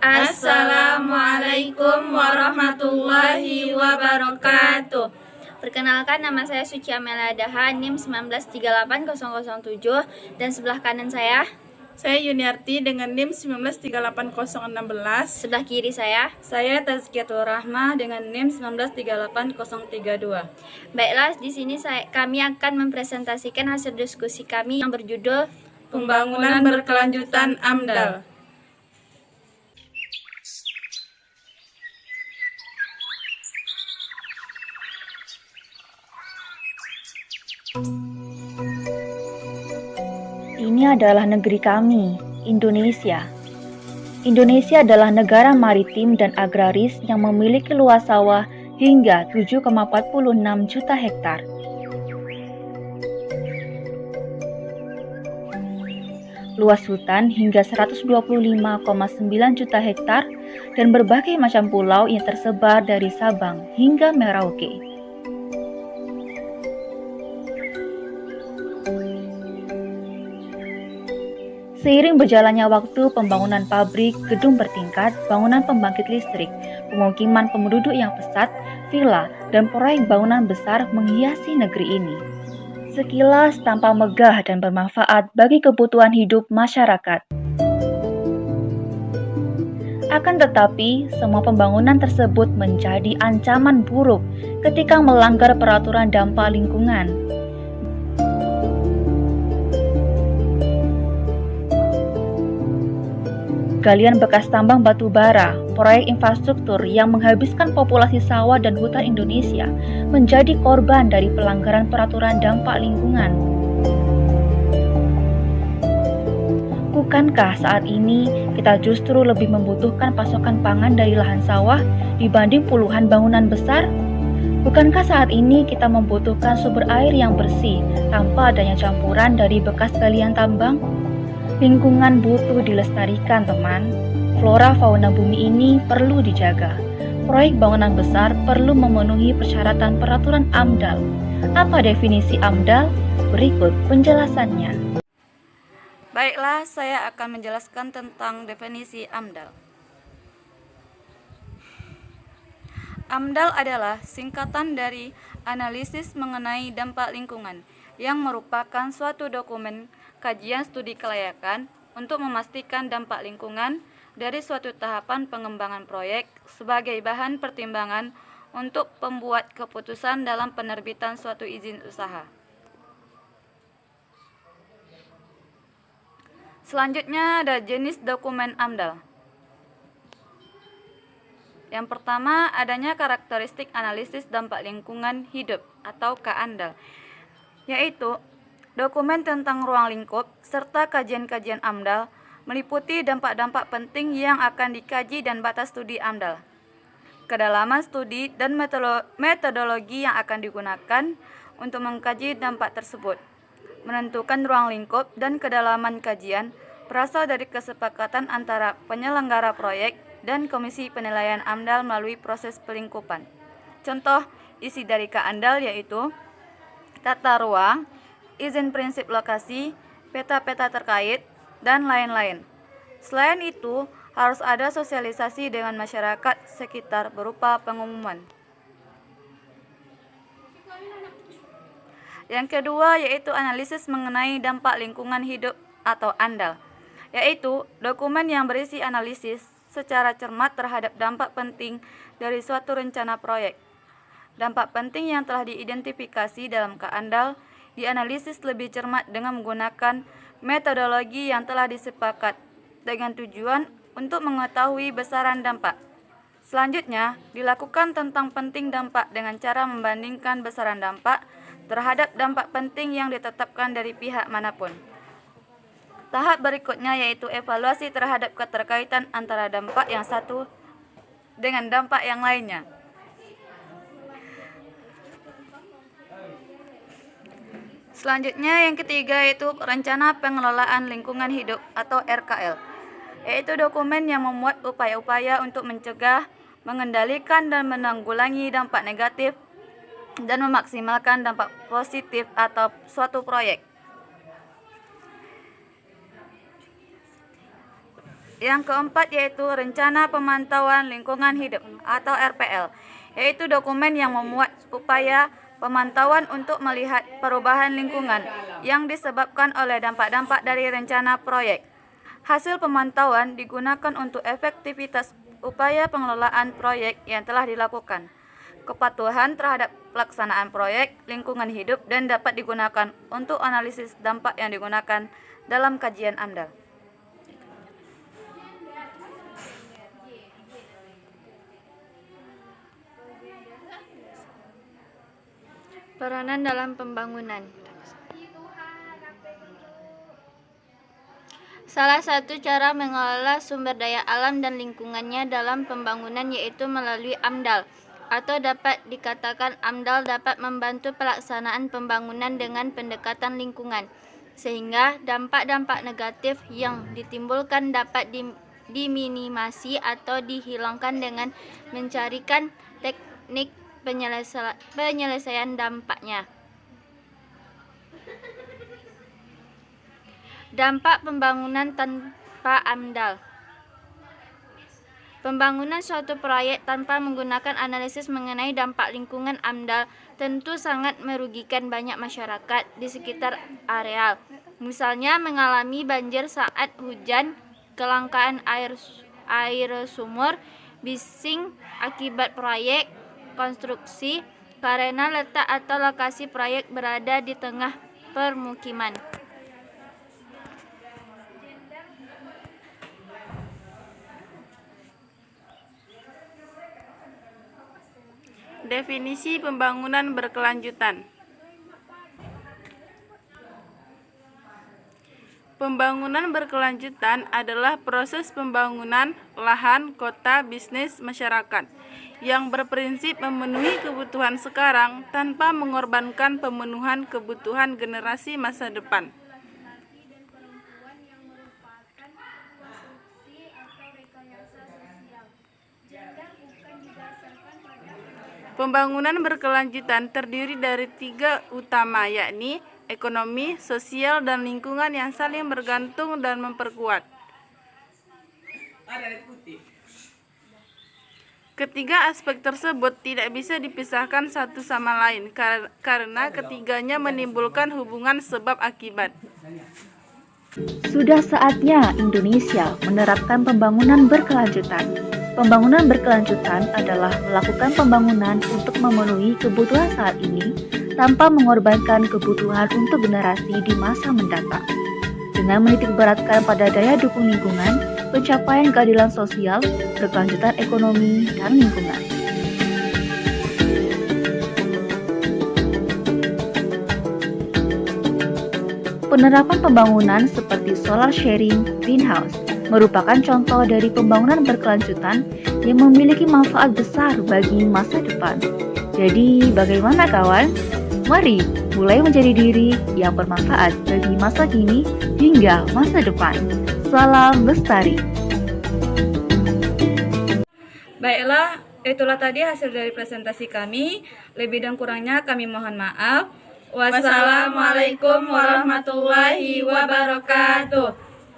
Assalamualaikum warahmatullahi wabarakatuh. Perkenalkan, nama saya Suci Amelia Daha, NIM 1938007, dan sebelah kanan saya Yuniarti dengan NIM 1938016. sebelah kiri saya Tazkiyatul Rahmah dengan NIM 1938032. Baiklah, di sini kami akan mempresentasikan hasil diskusi kami yang berjudul Pembangunan Berkelanjutan AMDAL. Ini adalah negeri kami, Indonesia. Indonesia adalah negara maritim dan agraris yang memiliki luas sawah hingga 7,46 juta hektar. Luas hutan hingga 125,9 juta hektar dan berbagai macam pulau yang tersebar dari Sabang hingga Merauke. Seiring berjalannya waktu, pembangunan pabrik, gedung bertingkat, bangunan pembangkit listrik, pemukiman penduduk yang pesat, villa, dan proyek bangunan besar menghiasi negeri ini. Sekilas tampak megah dan bermanfaat bagi kebutuhan hidup masyarakat. Akan tetapi, semua pembangunan tersebut menjadi ancaman buruk ketika melanggar peraturan dampak lingkungan. Galian bekas tambang batu bara, proyek infrastruktur yang menghabiskan populasi sawah dan hutan Indonesia menjadi korban dari pelanggaran peraturan dampak lingkungan. Bukankah saat ini kita justru lebih membutuhkan pasokan pangan dari lahan sawah dibanding puluhan bangunan besar? Bukankah saat ini kita membutuhkan sumber air yang bersih tanpa adanya campuran dari bekas galian tambang? Lingkungan butuh dilestarikan, teman. Flora fauna bumi ini perlu dijaga. Proyek bangunan besar perlu memenuhi persyaratan peraturan AMDAL. Apa definisi AMDAL? Berikut penjelasannya. Baiklah, saya akan menjelaskan tentang definisi AMDAL. AMDAL adalah singkatan dari analisis mengenai dampak lingkungan, yang merupakan suatu dokumen kajian studi kelayakan untuk memastikan dampak lingkungan dari suatu tahapan pengembangan proyek sebagai bahan pertimbangan untuk pembuat keputusan dalam penerbitan suatu izin usaha. Selanjutnya ada jenis dokumen AMDAL. Yang pertama, adanya karakteristik analisis dampak lingkungan hidup atau KANDAL, yaitu dokumen tentang ruang lingkup serta kajian-kajian AMDAL meliputi dampak-dampak penting yang akan dikaji dan batas studi AMDAL, kedalaman studi dan metodologi yang akan digunakan untuk mengkaji dampak tersebut. Menentukan ruang lingkup dan kedalaman kajian berasal dari kesepakatan antara penyelenggara proyek dan Komisi Penilaian AMDAL melalui proses pelingkupan. Contoh isi dari KANDAL yaitu tata ruang, izin prinsip lokasi, peta-peta terkait, dan lain-lain. Selain itu, harus ada sosialisasi dengan masyarakat sekitar berupa pengumuman. Yang kedua yaitu analisis mengenai dampak lingkungan hidup atau ANDAL, yaitu dokumen yang berisi analisis secara cermat terhadap dampak penting dari suatu rencana proyek. Dampak penting yang telah diidentifikasi dalam KANDAL dianalisis lebih cermat dengan menggunakan metodologi yang telah disepakat dengan tujuan untuk mengetahui besaran dampak. Selanjutnya, dilakukan tentang penting dampak dengan cara membandingkan besaran dampak terhadap dampak penting yang ditetapkan dari pihak manapun. Tahap berikutnya yaitu evaluasi terhadap keterkaitan antara dampak yang satu dengan dampak yang lainnya. Selanjutnya yang ketiga yaitu Rencana Pengelolaan Lingkungan Hidup atau RKL, yaitu dokumen yang memuat upaya-upaya untuk mencegah, mengendalikan dan menanggulangi dampak negatif dan memaksimalkan dampak positif atau suatu proyek. Yang keempat yaitu Rencana Pemantauan Lingkungan Hidup atau RPL, yaitu dokumen yang memuat upaya pemantauan untuk melihat perubahan lingkungan yang disebabkan oleh dampak-dampak dari rencana proyek. Hasil pemantauan digunakan untuk efektivitas upaya pengelolaan proyek yang telah dilakukan, kepatuhan terhadap pelaksanaan proyek lingkungan hidup, dan dapat digunakan untuk analisis dampak yang digunakan dalam kajian AMDAL. Peranan dalam pembangunan. Salah satu cara mengelola sumber daya alam dan lingkungannya dalam pembangunan yaitu melalui AMDAL, atau dapat dikatakan AMDAL dapat membantu pelaksanaan pembangunan dengan pendekatan lingkungan, sehingga dampak-dampak negatif yang ditimbulkan dapat diminimasi atau dihilangkan dengan mencarikan teknik penyelesaian dampaknya. Dampak pembangunan tanpa AMDAL. Pembangunan suatu proyek tanpa menggunakan analisis mengenai dampak lingkungan AMDAL tentu sangat merugikan banyak masyarakat di sekitar areal. Misalnya mengalami banjir saat hujan, kelangkaan air sumur, bising akibat proyek konstruksi karena letak atau lokasi proyek berada di tengah permukiman. Definisi pembangunan berkelanjutan. Pembangunan berkelanjutan adalah proses pembangunan lahan, kota, bisnis, masyarakat yang berprinsip memenuhi kebutuhan sekarang tanpa mengorbankan pemenuhan kebutuhan generasi masa depan. Pembangunan berkelanjutan terdiri dari 3 utama, yakni ekonomi, sosial, dan lingkungan yang saling bergantung dan memperkuat. Ketiga aspek tersebut tidak bisa dipisahkan satu sama lain karena ketiganya menimbulkan hubungan sebab akibat. Sudah saatnya Indonesia menerapkan pembangunan berkelanjutan. Pembangunan berkelanjutan adalah melakukan pembangunan untuk memenuhi kebutuhan saat ini tanpa mengorbankan kebutuhan untuk generasi di masa mendatang. Dengan menitik beratkan pada daya dukung lingkungan, pencapaian keadilan sosial, berkelanjutan ekonomi, dan lingkungan. Penerapan pembangunan seperti solar sharing, greenhouse, merupakan contoh dari pembangunan berkelanjutan yang memiliki manfaat besar bagi masa depan. Jadi, bagaimana kawan? Mari mulai menjadi diri yang bermanfaat bagi masa kini hingga masa depan. Salam lestari. Baiklah, itulah tadi hasil dari presentasi kami. Lebih dan kurangnya kami mohon maaf. Wassalamualaikum warahmatullahi wabarakatuh.